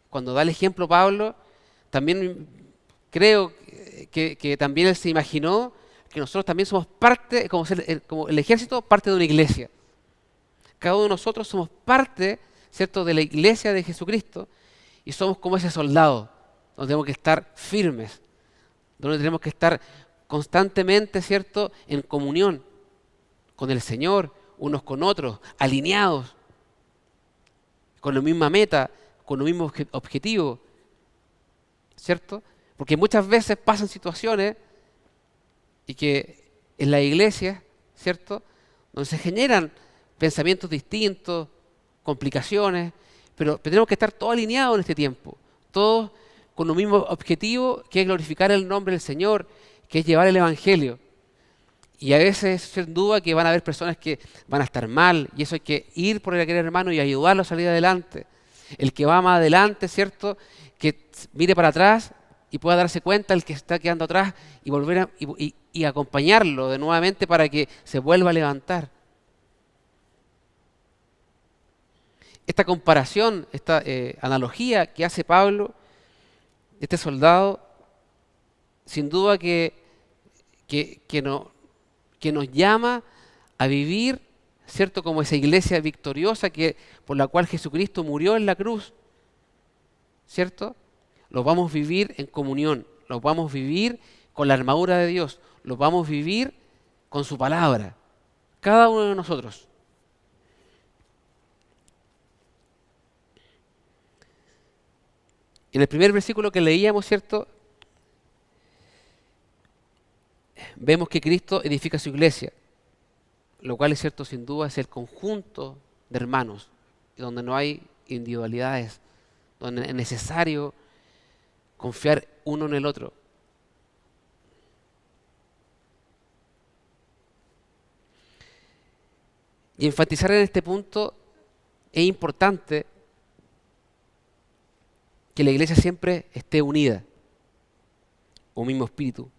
cuando da el ejemplo Pablo, también creo que también él se imaginó que nosotros también somos parte, como el ejército, parte de una iglesia. Cada uno de nosotros somos parte, ¿cierto?, de la iglesia de Jesucristo y somos como ese soldado, donde tenemos que estar firmes, donde tenemos que estar constantemente, ¿cierto?, en comunión con el Señor, unos con otros, alineados, con la misma meta, con el mismo objetivo, ¿cierto? Porque muchas veces pasan situaciones y que en la iglesia, ¿cierto?, donde se generan pensamientos distintos, complicaciones, pero tenemos que estar todos alineados en este tiempo, todos con un mismo objetivo, que es glorificar el nombre del Señor, que es llevar el Evangelio. Y a veces, sin duda, que van a haber personas que van a estar mal, y eso hay que ir por el aquel hermano y ayudarlo a salir adelante. El que va más adelante, ¿cierto?, que mire para atrás y pueda darse cuenta el que está quedando atrás y volver y acompañarlo de nuevamente para que se vuelva a levantar. Esta comparación, esta analogía que hace Pablo, este soldado, sin duda que nos llama a vivir, ¿cierto?, como esa iglesia victoriosa por la cual Jesucristo murió en la cruz, ¿cierto? Lo vamos a vivir en comunión, lo vamos a vivir con la armadura de Dios, lo vamos a vivir con su palabra, cada uno de nosotros. En el primer versículo que leíamos, ¿cierto?, vemos que Cristo edifica su iglesia, lo cual es cierto, sin duda, es el conjunto de hermanos, donde no hay individualidades, donde es necesario confiar uno en el otro. Y enfatizar en este punto es importante que la iglesia siempre esté unida, un mismo espíritu,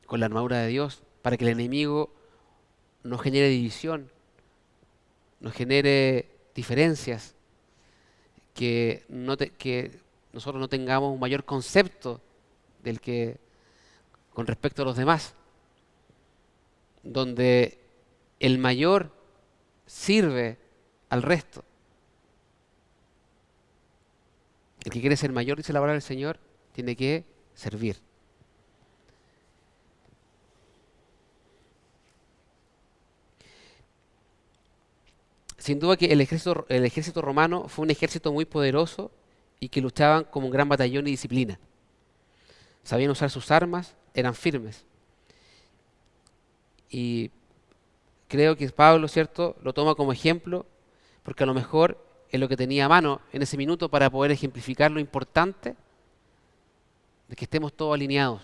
con la armadura de Dios, para que el enemigo no genere división, no genere diferencias, que nosotros no tengamos un mayor concepto del que con respecto a los demás, donde el mayor sirve al resto. El que quiere ser mayor, dice la palabra del Señor, tiene que servir. Sin duda que el ejército romano fue un ejército muy poderoso y que luchaban como un gran batallón y disciplina. Sabían usar sus armas, eran firmes. Y creo que Pablo, ¿cierto?, lo toma como ejemplo, porque a lo mejor es lo que tenía a mano en ese minuto para poder ejemplificar lo importante de que estemos todos alineados.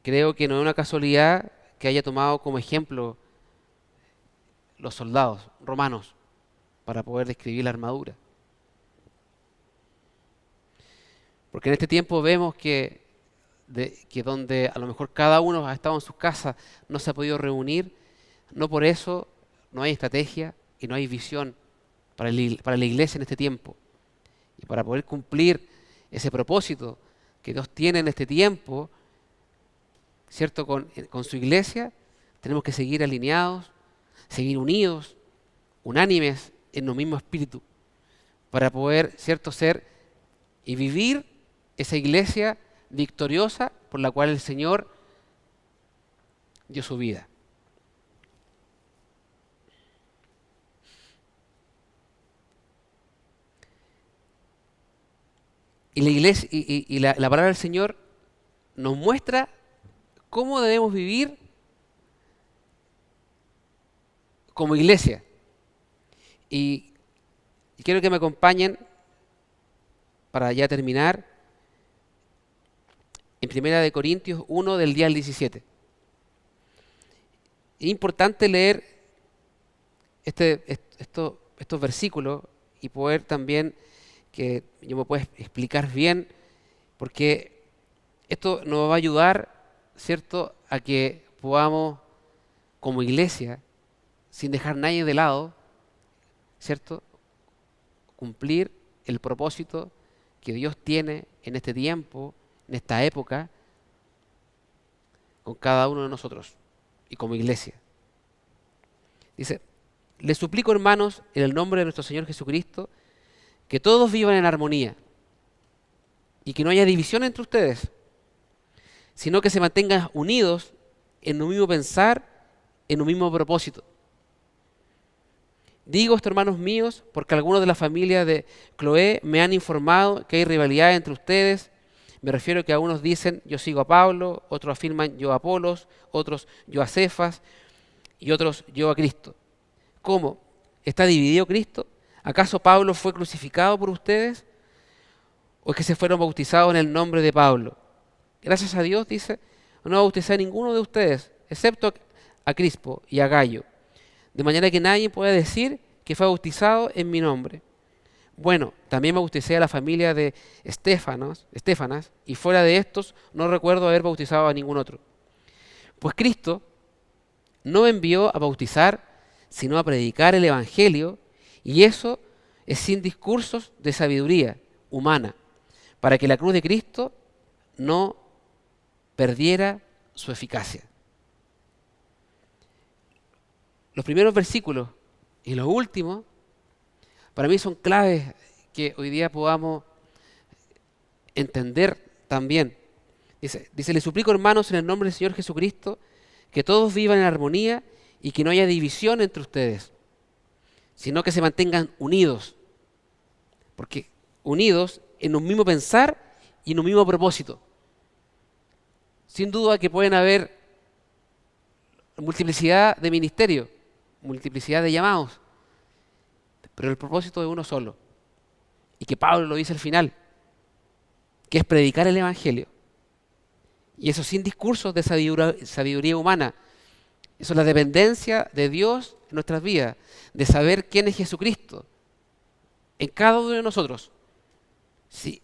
Creo que no es una casualidad que haya tomado como ejemplo los soldados romanos para poder describir la armadura. Porque en este tiempo vemos que donde a lo mejor cada uno ha estado en sus casas, no se ha podido reunir, no por eso no hay estrategia y no hay visión para la iglesia en este tiempo. Y para poder cumplir ese propósito que Dios tiene en este tiempo, ¿cierto?, con su iglesia, tenemos que seguir alineados, seguir unidos, unánimes en un mismo espíritu, para poder, ¿cierto?, ser y vivir esa iglesia victoriosa por la cual el Señor dio su vida. Y la iglesia y la palabra del Señor nos muestra cómo debemos vivir como iglesia. Y quiero que me acompañen para ya terminar en 1 Corintios 1 del día al 17. Es importante leer estos versículos y poder también que yo me pueda explicar bien, porque esto nos va a ayudar, ¿cierto?, a que podamos como iglesia, sin dejar a nadie de lado, ¿cierto?, cumplir el propósito que Dios tiene en este tiempo, en esta época, con cada uno de nosotros y como iglesia. Dice: les suplico, hermanos, en el nombre de nuestro Señor Jesucristo, que todos vivan en armonía y que no haya división entre ustedes, sino que se mantengan unidos en un mismo pensar, en un mismo propósito. Digo esto, hermanos míos, porque algunos de la familia de Cloé me han informado que hay rivalidad entre ustedes. Me refiero a que algunos dicen yo sigo a Pablo, otros afirman yo a Apolos, otros yo a Cefas y otros yo a Cristo. ¿Cómo? ¿Está dividido Cristo? ¿Acaso Pablo fue crucificado por ustedes? ¿O es que se fueron bautizados en el nombre de Pablo? Gracias a Dios, dice, no bauticé a ninguno de ustedes, excepto a Crispo y a Gallo, de manera que nadie pueda decir que fue bautizado en mi nombre. Bueno, también me bauticé a la familia de Estéfanas, y fuera de estos no recuerdo haber bautizado a ningún otro. Pues Cristo no me envió a bautizar, sino a predicar el Evangelio, y eso es sin discursos de sabiduría humana, para que la cruz de Cristo no perdiera su eficacia. Los primeros versículos y los últimos, para mí son claves que hoy día podamos entender también. Dice, les suplico, hermanos, en el nombre del Señor Jesucristo, que todos vivan en armonía y que no haya división entre ustedes, sino que se mantengan unidos, porque unidos en un mismo pensar y en un mismo propósito. Sin duda que pueden haber multiplicidad de ministerios, multiplicidad de llamados, pero el propósito es uno solo, y que Pablo lo dice al final, que es predicar el Evangelio, y eso sin discursos de sabiduría humana, Eso es la dependencia de Dios en nuestras vidas, de saber quién es Jesucristo en cada uno de nosotros. Si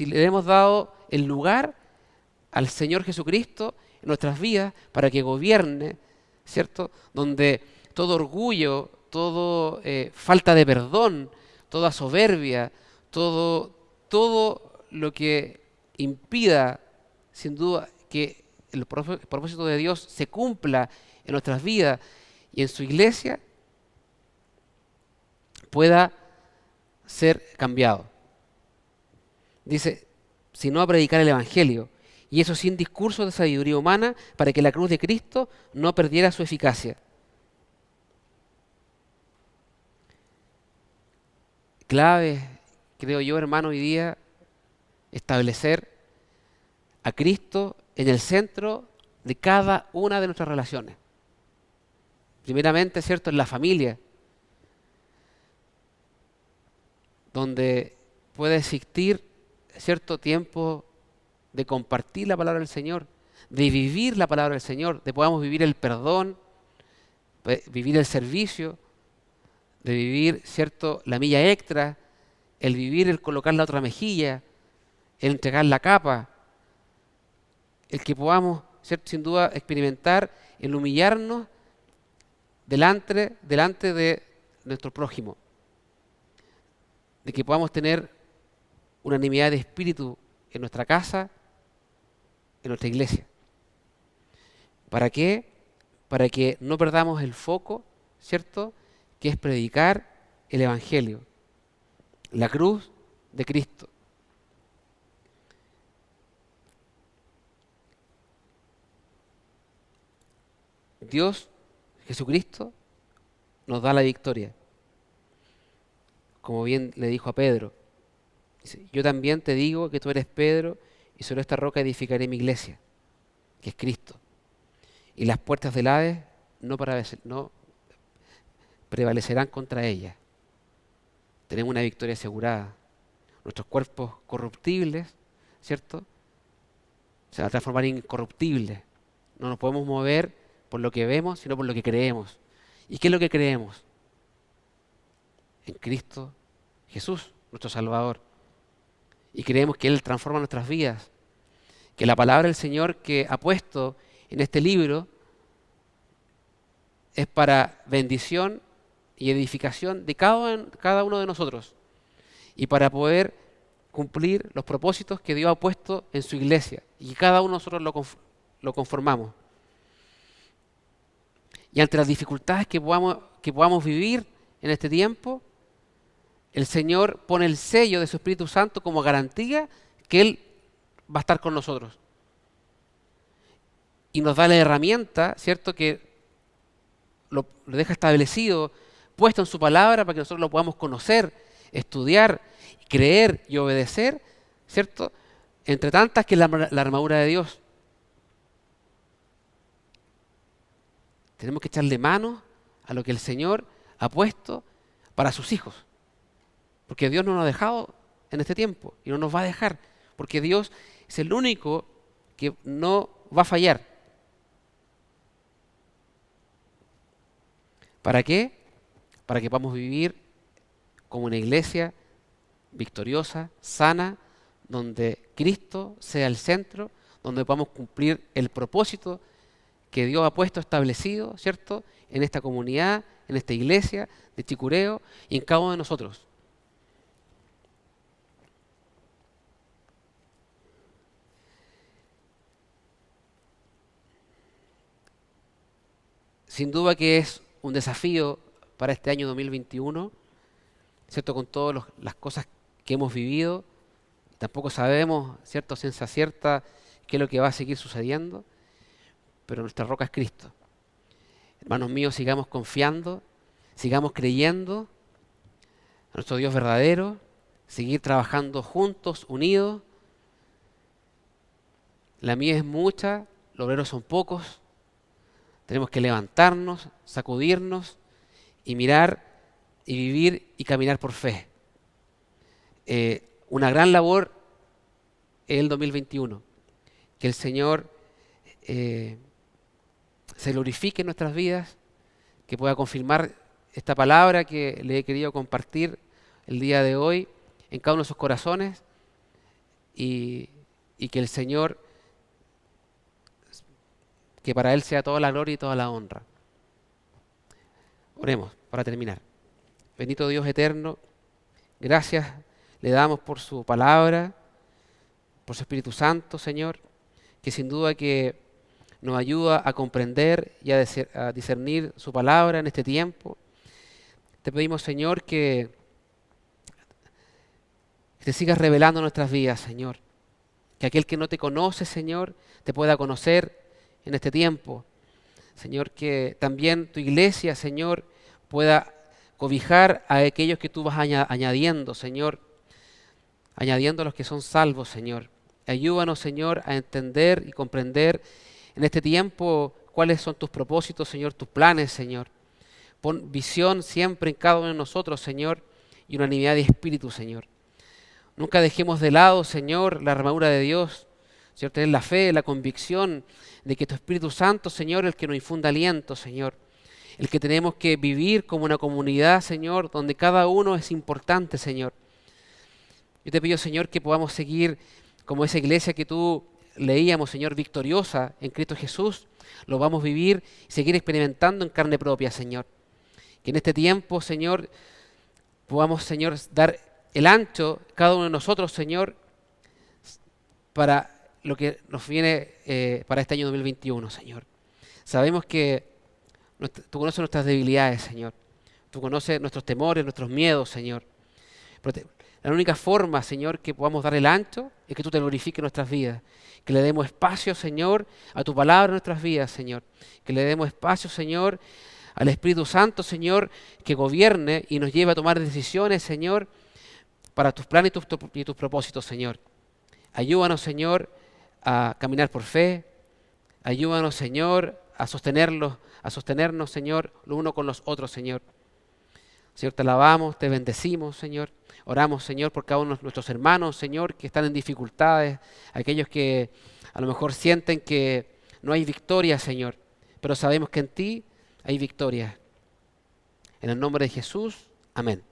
le hemos dado el lugar al Señor Jesucristo en nuestras vidas para que gobierne, ¿cierto? Donde todo orgullo, todo falta de perdón, toda soberbia, todo lo que impida, sin duda, que el propósito de Dios se cumpla en nuestras vidas y en su iglesia, pueda ser cambiado. Dice, sino a predicar el Evangelio, y eso sin discurso de sabiduría humana, para que la cruz de Cristo no perdiera su eficacia. Clave, creo yo, hermano, hoy día, establecer a Cristo en el centro de cada una de nuestras relaciones. Primeramente, ¿cierto?, en la familia, donde puede existir cierto tiempo de compartir la palabra del Señor, de vivir la palabra del Señor, de podamos vivir el perdón, vivir el servicio, de vivir, ¿cierto?, la milla extra, el vivir el colocar la otra mejilla, el entregar la capa, el que podamos, ¿cierto?, sin duda experimentar el humillarnos delante de nuestro prójimo, de que podamos tener unanimidad de espíritu en nuestra casa, en nuestra iglesia. ¿Para qué? Para que no perdamos el foco, ¿cierto?, que es predicar el Evangelio, la cruz de Cristo. Dios, Jesucristo, nos da la victoria. Como bien le dijo a Pedro, dice, yo también te digo que tú eres Pedro y sobre esta roca edificaré mi iglesia, que es Cristo. Y las puertas del Hades no prevalecerán contra ella. Tenemos una victoria asegurada. Nuestros cuerpos corruptibles, ¿cierto?, se van a transformar en incorruptibles. No nos podemos mover por lo que vemos, sino por lo que creemos. ¿Y qué es lo que creemos? En Cristo Jesús, nuestro Salvador. Y creemos que Él transforma nuestras vidas, que la palabra del Señor que ha puesto en este libro es para bendición y edificación de cada uno de nosotros y para poder cumplir los propósitos que Dios ha puesto en su iglesia y cada uno de nosotros lo conformamos. Y ante las dificultades que podamos vivir en este tiempo, el Señor pone el sello de su Espíritu Santo como garantía que Él va a estar con nosotros. Y nos da la herramienta, ¿cierto?, que lo deja establecido, puesto en su palabra para que nosotros lo podamos conocer, estudiar, creer y obedecer, ¿cierto?, entre tantas que es la armadura de Dios. Tenemos que echarle mano a lo que el Señor ha puesto para sus hijos. Porque Dios no nos ha dejado en este tiempo y no nos va a dejar. Porque Dios es el único que no va a fallar. ¿Para qué? Para que podamos vivir como una iglesia victoriosa, sana, donde Cristo sea el centro, donde podamos cumplir el propósito que Dios ha puesto establecido, ¿cierto?, en esta comunidad, en esta iglesia de Chicureo y en cada uno de nosotros. Sin duda que es un desafío para este año 2021, ¿cierto?, con todas las cosas que hemos vivido. Tampoco sabemos, ¿cierto?, ciencia cierta qué es lo que va a seguir sucediendo, pero nuestra roca es Cristo. Hermanos míos, sigamos confiando, sigamos creyendo a nuestro Dios verdadero, seguir trabajando juntos, unidos. La mies es mucha, los obreros son pocos. Tenemos que levantarnos, sacudirnos y mirar y vivir y caminar por fe. Una gran labor en el 2021. Que el Señor se glorifique en nuestras vidas, que pueda confirmar esta palabra que le he querido compartir el día de hoy en cada uno de sus corazones y que el Señor, que para Él sea toda la gloria y toda la honra. Oremos para terminar. Bendito Dios eterno, gracias le damos por su palabra, por su Espíritu Santo, Señor, que sin duda que nos ayuda a comprender y a discernir su palabra en este tiempo. Te pedimos, Señor, que te sigas revelando en nuestras vidas, Señor. Que aquel que no te conoce, Señor, te pueda conocer en este tiempo. Señor, que también tu iglesia, Señor, pueda cobijar a aquellos que tú vas añadiendo, Señor. Añadiendo a los que son salvos, Señor. Ayúdanos, Señor, a entender y comprender en este tiempo cuáles son tus propósitos, Señor, tus planes, Señor. Pon visión siempre en cada uno de nosotros, Señor, y unanimidad de espíritu, Señor. Nunca dejemos de lado, Señor, la armadura de Dios. Señor, tener la fe, la convicción de que tu Espíritu Santo, Señor, es el que nos infunda aliento, Señor. El que tenemos que vivir como una comunidad, Señor, donde cada uno es importante, Señor. Yo te pido, Señor, que podamos seguir como esa iglesia que tú leíamos, Señor, victoriosa en Cristo Jesús. Lo vamos a vivir y seguir experimentando en carne propia, Señor. Que en este tiempo, Señor, podamos, Señor, dar el ancho, cada uno de nosotros, Señor, para lo que nos viene para este año 2021, Señor. Sabemos que tú conoces nuestras debilidades, Señor. Tú conoces nuestros temores, nuestros miedos, Señor. Pero la única forma, Señor, que podamos dar el ancho es que tú te glorifiques en nuestras vidas. Que le demos espacio, Señor, a tu palabra en nuestras vidas, Señor. Que le demos espacio, Señor, al Espíritu Santo, Señor, que gobierne y nos lleve a tomar decisiones, Señor, para tus planes y tus propósitos, Señor. Ayúdanos, Señor, a caminar por fe. Ayúdanos, Señor, a sostenernos, Señor, lo uno con los otros, Señor. Señor, te alabamos, te bendecimos, Señor. Oramos, Señor, por cada uno de nuestros hermanos, Señor, que están en dificultades, aquellos que a lo mejor sienten que no hay victoria, Señor, pero sabemos que en ti hay victoria. En el nombre de Jesús, amén.